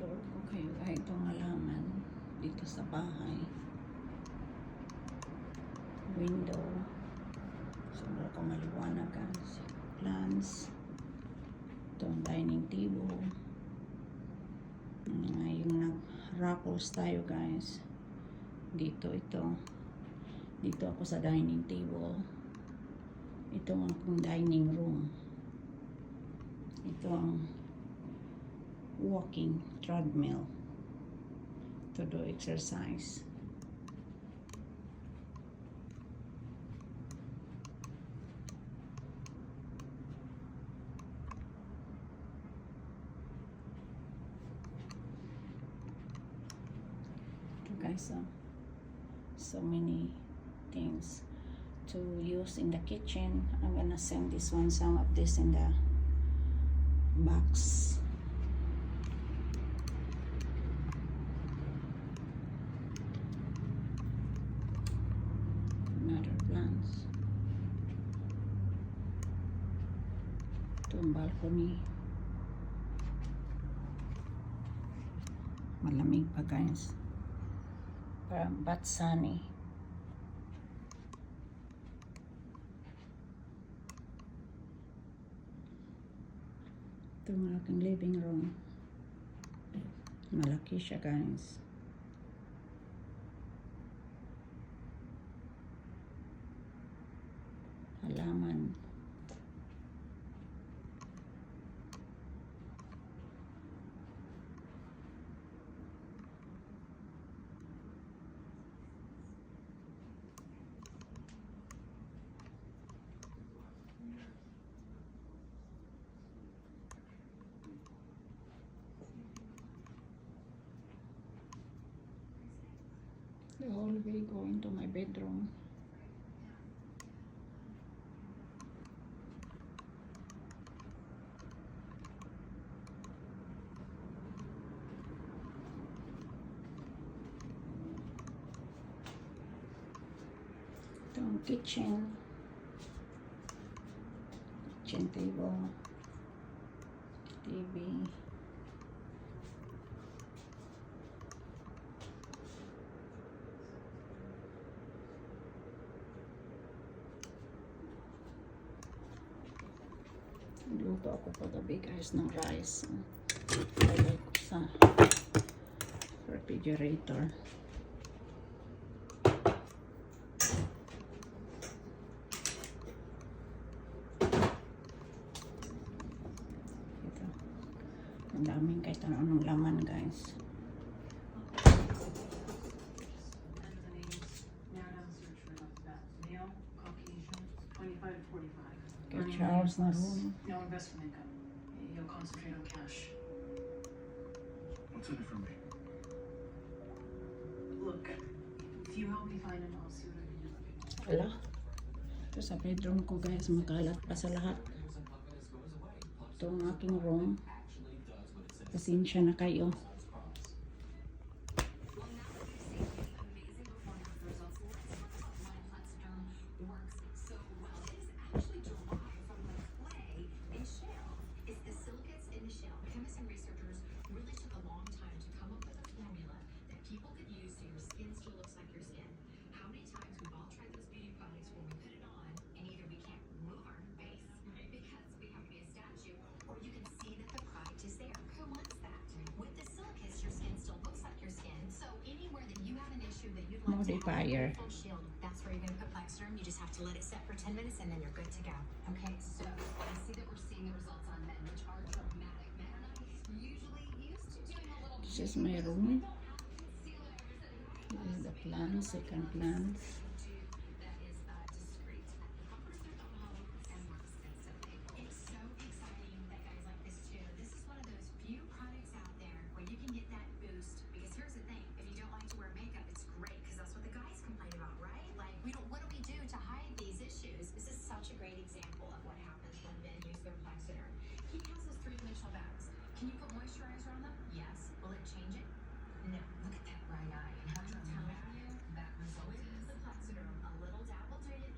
tour ko kayo ay itong halaman dito sa bahay. Window. Sobra ko maliwanag guys. Plants. Itong dining table. Yung nag-raffles tayo guys. Dito ito. Dito ako sa dining table. Ito ang akong dining room. Ito ang walking treadmill to do exercise. Ito guys, so many things to use in the kitchen. I'm gonna send this one, some of this in the box. Another plants. Itong balcony. Malamig pa guys. But sunny. Ito ang aking living room. Malaki siya guys. Halaman. The hallway going to my bedroom. Itong kitchen table, TV. Luto ako pagabi guys ng rice. Lagay ko sa refrigerator. Ito. Ang daming kahit anong laman guys. Okay, Charles na room. No investment income. You'll concentrate on cash. What's in it for me? Look, if you help me find him, I'll see what I can do. Wala. Ito sa bedroom ko guys, makalat pa sa lahat. Ito ang aking room. Pasensya na kayo. Modifier. That's where you're going to put Plexderm. You just have to let it set for 10 minutes and then you're good to go. Okay, so I see that we're seeing the results on men, which are dramatic. Men are not usually used to doing a little. This is my room. This is the plants, second plants.